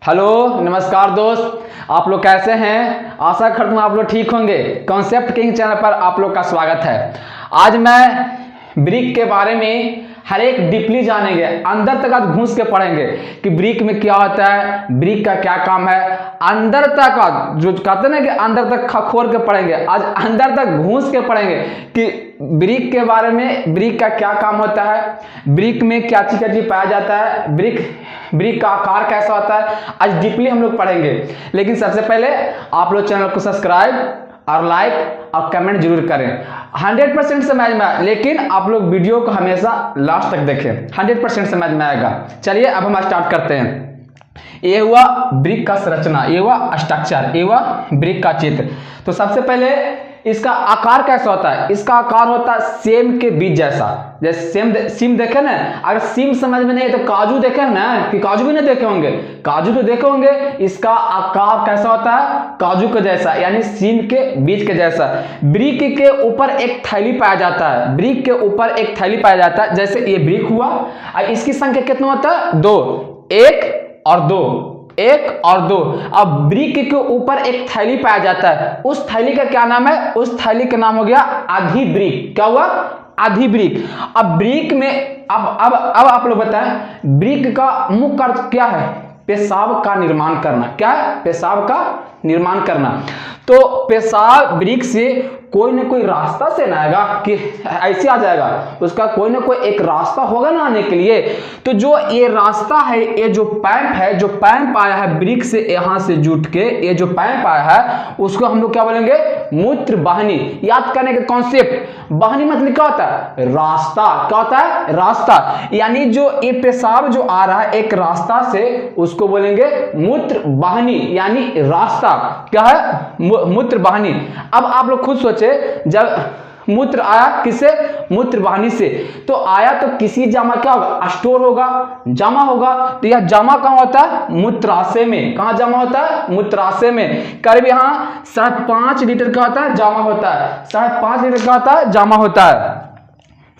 Hello नमस्कार दोस्त, आप लोग कैसे हैं। आशा करता हूँ आप लोग ठीक होंगे। कॉन्सेप्ट किंग चैनल पर आप लोग का स्वागत है। आज मैं ब्रिक के बारे में हर एक डीपली जानेंगे, अंदर तक आज घुस के पढ़ेंगे कि ब्रिक में क्या होता है, ब्रिक का क्या काम है। अंदर तक आज जो कहते हैं ना कि अंदर तक खखोर के पढ़ेंगे, आज अंदर तक घुस के पढ़ेंगे कि ब्रिक के बारे में, ब्रिक का क्या काम होता है, ब्रिक में क्या चीज पाया जाता है, ब्रिक का आकार कैसा होता है। आज डीपली हम लोग पढ़ेंगे। लेकिन सबसे पहले आप लोग चैनल को सब्सक्राइब और लाइक और कमेंट जरूर करें। 100% समझ में आए, लेकिन आप लोग वीडियो को हमेशा लास्ट तक देखें, 100% समझ में आएगा। चलिए अब हम स्टार्ट करते हैं। ये हुआ ब्रिक का संरचना, ये हुआ स्ट्रक्चर, ये हुआ ब्रिक का चित्र। तो सबसे पहले इसका आकार कैसा होता है। इसका आकार होता है सेम के बीज जैसा। जैसे सीम देखे ना, अगर सीम समझ में नहीं है तो काजू देखे ना, कि काजू भी नहीं देखे होंगे, काजू तो देखे होंगे। इसका आकार कैसा होता है, काजू के जैसा, यानी सीम के बीज के जैसा। ब्रिक के ऊपर एक थैली पाया जाता है, ब्रिक के ऊपर एक थैली पाया जाता है। जैसे ये ब्रिक हुआ और इसकी संख्या कितना होता है, 2, 1 और 2, 1 और 2। अब ब्रिक के ऊपर एक थैली पाया जाता है, उस थैली का क्या नाम है, उस थैली का नाम हो गया आधी ब्रिक। क्या हुआ, आधी ब्रिक। अब ब्रिक में अब आप लोग बताएं, ब्रिक का मुख्य अर्थ क्या है, पेशाब का निर्माण करना। क्या है, पेशाब का निर्माण करना। तो पेशाब ब्रिक से कोई ना कोई रास्ता से ना आएगा कि ऐसे आ जाएगा, उसका कोई ना कोई एक रास्ता होगा ना आने के लिए। तो जो ये रास्ता है, ये जो पैंप है, जो पैंप आया है ब्रिक से, यहां से जुट के ये जो पैंप आया है, उसको हम लोग क्या बोलेंगे, मूत्र वाहिनी। याद करने का कॉन्सेप्ट, वाहिनी मतलब क्या होता है, रास्ता। क्या होता है, रास्ता। यानी जो ये पेशाब जो आ रहा है एक रास्ता से, उसको बोलेंगे मूत्र वाहिनी, यानी रास्ता। क्या है, मूत्र वाहिनी। अब आप लोग खुद सोचे, जब मूत्र आया किससे, मूत्र वाहिनी से, तो आया तो किसी जमा क्या होगा, स्टोर होगा, जमा होगा। तो यह जमा कहां होता है, मूत्राशय में। कहां जमा होता है, मूत्राशय में। करीब यहां 5.5 लीटर का होता है, जमा होता है। 5.5 लीटर का होता है, जमा होता है।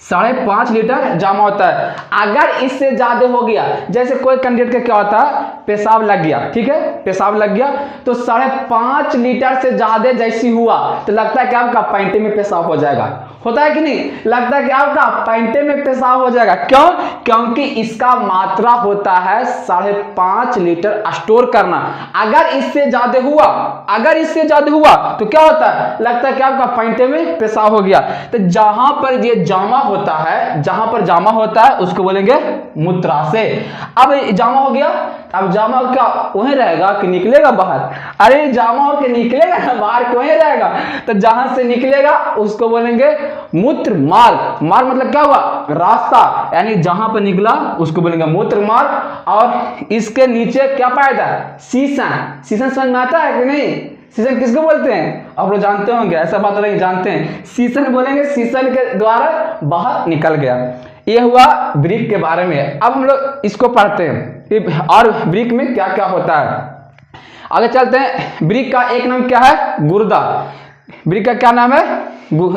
5.5 लीटर जमा होता है। अगर इससे ज्यादा हो गया, जैसे कोई कैंडिडेट का क्या होता है, पेशाब लग गया, ठीक है, पेशाब लग गया, तो 5.5 लीटर से ज्यादा जैसी हुआ तो लगता है कि आपका पैंटे में पेशाब हो जाएगा। होता है कि नहीं, लगता है कि आपका पैंटे में पेशाब हो जाएगा। क्यों, क्योंकि इसका मात्रा होता है 5.5 लीटर स्टोर करना। अगर इससे ज्यादा हुआ, अगर इससे ज्यादा हुआ तो क्या होता है, लगता है कि आपका पैंटे में पेशाब हो गया। तो जहां पर ये जमा होता है, जहां पर जमा होता है उसको बोलेंगे मूत्राशय। अब जमा हो गया, अब जमा क्या वहीं रहेगा कि निकलेगा बाहर, अरे जमा होकर निकलेगा ना बाहर, क्यों रहेगा। तो जहां से निकलेगा उसको बोलेंगे मूत्र मार्ग। मार्ग मतलब क्या हुआ, रास्ता, यानी जहां पर निकला उसको बोलेंगे मूत्र मार्ग। और इसके नीचे क्या पाया था, सीसन। सीसन समझ में आता है कि नहीं, सीसन किसको बोलते हैं, आप लोग जानते होंगे, ऐसा बात नहीं जानते हैं, सीसन बोलेंगे, सीसन के द्वारा बाहर निकल गया। ये हुआ ब्रिक के बारे में। अब हम लोग इसको पढ़ते हैं और ब्रिक में क्या क्या होता है। आगे चलते हैं। ब्रिक का एक नाम क्या है, गुर्दा। ब्रिक का क्या नाम है,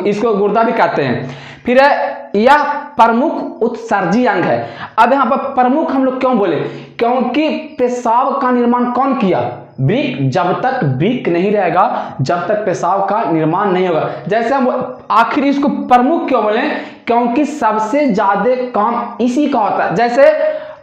इसको गुर्दा भी कहते हैं। फिर है यह प्रमुख उत्सर्जी अंग है। अब यहाँ पर प्रमुख हम लोग क्यों बोले, क्योंकि पेशाब का निर्माण कौन किया, ब्रिक। जब तक ब्रिक नहीं रहेगा, जब तक पेशाब का निर्माण नहीं होगा। जैसे हम आखिर इसको प्रमुख क्यों बोले, क्योंकि सबसे ज्यादा काम इसी का होता है। जैसे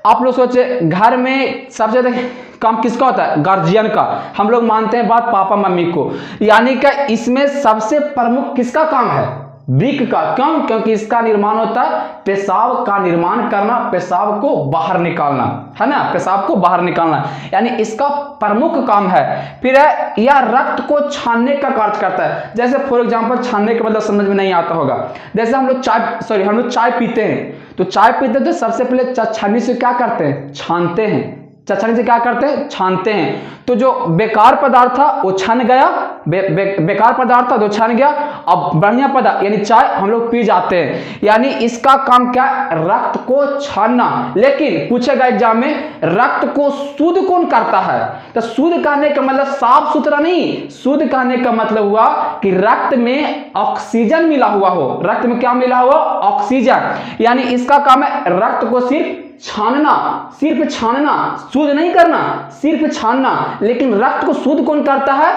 आप लोग सोचे, घर में सबसे ज्यादा काम किसका होता है, गार्जियन का। हम लोग मानते हैं बात पापा मम्मी को, यानी कि इसमें सबसे प्रमुख किसका काम है, ब्रिक का। क्यों, क्योंकि इसका निर्माण होता है पेशाब का निर्माण करना, पेशाब को बाहर निकालना, है ना, पेशाब को बाहर निकालना, यानी इसका प्रमुख काम है। फिर है यह रक्त को छानने का कार्य करता है। जैसे फॉर एग्जांपल, छानने का मतलब समझ में नहीं आता होगा। जैसे हम लोग चाय पीते हैं, तो चाय पीते तो सबसे पहले छन्नी से क्या करते हैं, छानते हैं। छन्नी से क्या करते हैं, छानते हैं। तो जो बेकार पदार्थ था वो छन गया, बेकार पदार्थ था जो छन गया। अब बढ़िया पदार्थ यानी चाय हम लोग पी जाते हैं। यानी इसका काम क्या, रक्त को छानना। लेकिन पूछेगा एग्जाम में, रक्त को शुद्ध कौन करता है। तो शुद्ध करने का मतलब साफ सुथरा नहीं, शुद्ध करने का मतलब हुआ कि रक्त में ऑक्सीजन मिला हुआ हो। रक्त में क्या मिला हुआ, ऑक्सीजन। यानी इसका काम है रक्त को सिर्फ छानना, सिर्फ छानना, शुद्ध नहीं करना, सिर्फ छानना। लेकिन रक्त को शुद्ध कौन करता है?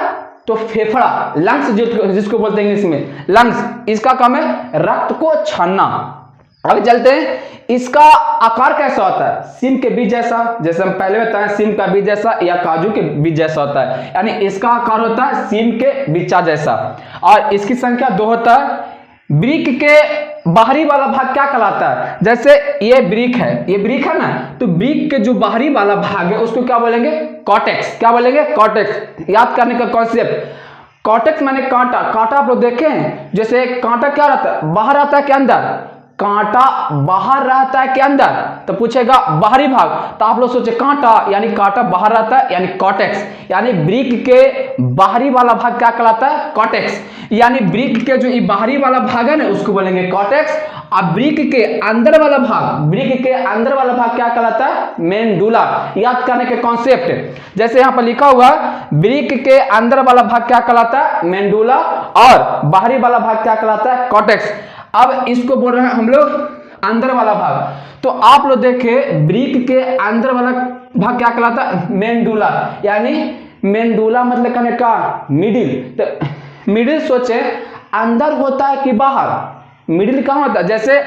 तो फेफड़ा, लंग्स जिसको बोलते हैं इंग्लिश में, लंग्स, इसका काम है रक्त को छानना। आगे चलते हैं, इसका आकार कैसा होता है? सीम के बीज जैसा, जैसे हम पहले बताएं सीम का बीज जैसा या काजू के बीज जैसा होता है, यानी इसका आकार होता है सीम के बीचा जैसा। और इसकी संख्या 2 होता है। वृक्क के बाहरी वाला भाग क्या कहलाता है? जैसे ये वृक्क है, ये वृक्क है ना, तो वृक्क के जो बाहरी वाला भाग है उसको क्या बोलेंगे? कॉर्टेक्स। क्या बोलेंगे? कॉर्टेक्स। याद करने का कॉन्सेप्ट, कॉर्टेक्स माने कांटा। कांटा आप लोग देखें, जैसे कांटा क्या रहता है? बाहर आता है कि अंदर? कांटा बाहर रहता है कि अंदर? तो पूछेगा बाहरी भाग, तो आप लोग सोचे कांटा, यानी कांटा बाहर रहता है, यानी कॉर्टेक्स। यानी वृक्क के बाहरी वाला भाग क्या कहलाता है? कॉर्टेक्स। यानी वृक्क के जो ये बाहरी वाला भाग है ना उसको बोलेंगे कॉर्टेक्स। और वृक्क के अंदर वाला भाग, वृक्क के अंदर वाला भाग क्या कहलाता है? मेंडुला। याद करने के कॉन्सेप्ट, जैसे यहाँ पर लिखा हुआ वृक्क के अंदर वाला भाग क्या कहलाता है? मेंडुला। और बाहरी वाला भाग क्या कहलाता है? कॉर्टेक्स। अब इसको बोल रहे हैं हम लोग अंदर वाला भाग। तो आप लोग देखे वृक्क के अंदर वाला भाग क्या कहलाता है? मेंडुला। यानी मेंडुला मतलब कहने का मिडिल। तो मिडिल सोचे अंदर होता है कि बाहर? मिडिल कहाँ होता है? जैसे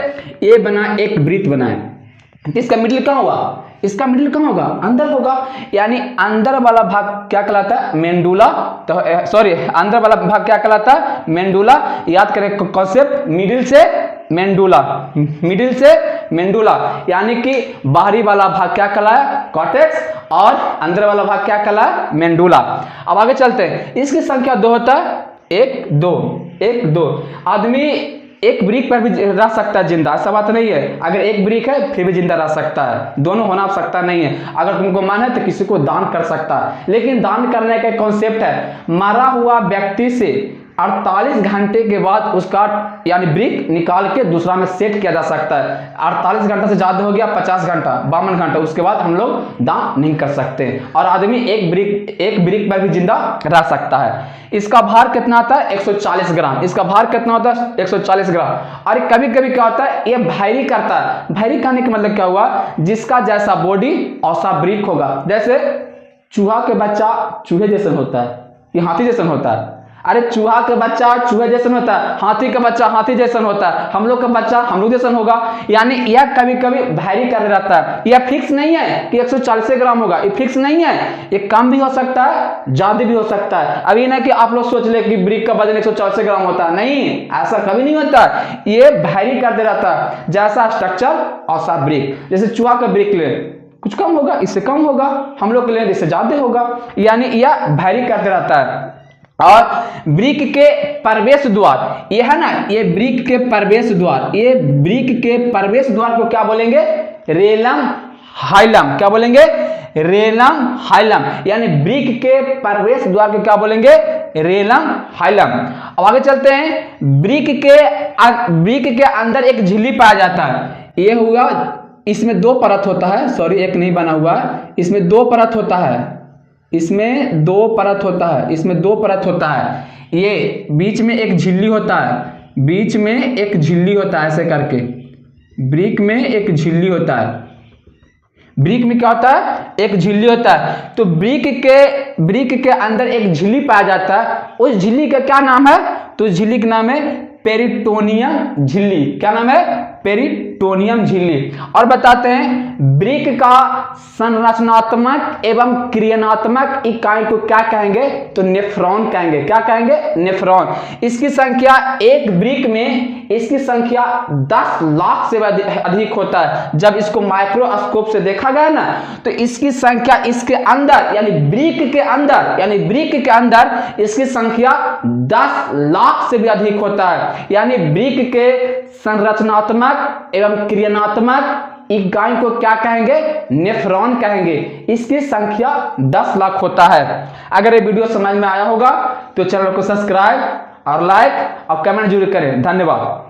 ये बना, एक वृत्त बना है, इसका मिडिल कहाँ होगा? इसका मिडिल कहाँ होगा? अंदर होगा। यानी अंदर वाला भाग क्या कहलाता है? मेंडुला। तो सॉरी, अंदर वाला भाग क्या कहलाता है? मेंडुला। याद करें कॉन्सेप्ट, मिडिल से मेंडुला, मिडिल से मेंडुला। यानी कि बाहरी वाला भाग क्या कहलाया? कॉर्टेक्स। और अंदर वाला भाग क्या कहलाया? मेंडुला। अब आगे चलते हैं, इसकी संख्या 2 होता है। 1 2 1 2। आदमी एक वृक्क पर भी रह सकता है जिंदा, ऐसा बात नहीं है। अगर एक वृक्क है फिर भी जिंदा रह सकता है, दोनों होना सकता नहीं है। अगर तुमको मन है तो किसी को दान कर सकता है, लेकिन दान करने का कॉन्सेप्ट है मरा हुआ व्यक्ति से 48 घंटे के बाद उसका यानी वृक्क निकाल के दूसरा में सेट किया जा सकता है। 48 घंटा से ज्यादा हो गया 50 घंटा, 52 घंटा, उसके बाद हम लोग दान नहीं कर सकते। और आदमी एक वृक्क पर भी जिंदा रह सकता है। इसका भार कितना आता है? 140 ग्राम। इसका भार कितना होता है? 140 ग्राम। और कभी कभी क्या होता है, ये भैरी करता है। भैरी करने का मतलब क्या हुआ? जिसका जैसा बॉडी वैसा वृक्क होगा। जैसे चूहा के बच्चा चूहे जैसा होता है, ये हाथी जैसा होता है। अरे चूहा का बच्चा चूहे जैसा होता है, हाथी का बच्चा हाथी जैसा होता है, हम लोग का बच्चा हम लोग जैसा होगा। यानी यह कभी कभी भारी कर रहता है। यह फिक्स नहीं है कि 140 ग्राम होगा, ये फिक्स नहीं है। ये कम भी हो सकता है, ज्यादा भी हो सकता है। अभी ना कि आप लोग सोच ले कि वृक्क का वजन 140 ग्राम होता है, नहीं, ऐसा कभी नहीं होता। ये भारी कर रहता है, जैसा स्ट्रक्चर वैसा वृक्क। जैसे चूहा का वृक्क ले, कुछ कम होगा, इससे कम होगा, हम लोग के लिए इससे ज्यादा होगा। यानी यह भारी करते रहता है। और वृक्क के प्रवेश द्वार, ये है ना, ये वृक्क के प्रवेश द्वार, ये वृक्क के प्रवेश द्वार को क्या बोलेंगे? रेलम हाइलम। क्या बोलेंगे? रेलम हाइलम। यानी वृक्क के प्रवेश द्वार को क्या बोलेंगे? रेलम हाइलम। अब आगे चलते हैं, वृक्क के अंदर एक झिल्ली पाया जाता है। ये हुआ, इसमें 2 परत होता है, सॉरी एक नहीं बना हुआ है, इसमें 2 परत होता है, इसमें 2 परत होता है, इसमें 2 परत होता है। ये बीच में एक झिल्ली होता है, बीच में एक झिल्ली होता है, ऐसे करके वृक्क में एक झिल्ली होता है। वृक्क में क्या होता है? एक झिल्ली होता है। तो वृक्क के अंदर एक झिल्ली पाया जाता है। उस झिल्ली का क्या नाम है? तो उस झिल्ली का नाम है पेरिटोनियम झिल्ली। क्या नाम है? पेरिटोनियम झिल्ली। और बताते हैं वृक्क का संरचनात्मक एवं क्रियात्मक इकाई को क्या कहेंगे? तो नेफ्रॉन कहेंगे। क्या कहेंगे? नेफ्रॉन। इसकी संख्या एक वृक्क में, इसकी संख्या 10 लाख से अधिक होता है। जब इसको माइक्रोस्कोप से देखा गया ना, तो इसकी संख्या इसके अंदर यानी वृक्क के अंदर इसकी संख्या 10 लाख से भी अधिक होता है। यानी वृक्क के संरचनात्मक एवं क्रियात्मक इकाई को क्या कहेंगे? नेफ्रॉन कहेंगे। इसकी संख्या 10 लाख होता है। अगर ये वीडियो समझ में आया होगा तो चैनल को सब्सक्राइब और लाइक और कमेंट जरूर करें। धन्यवाद।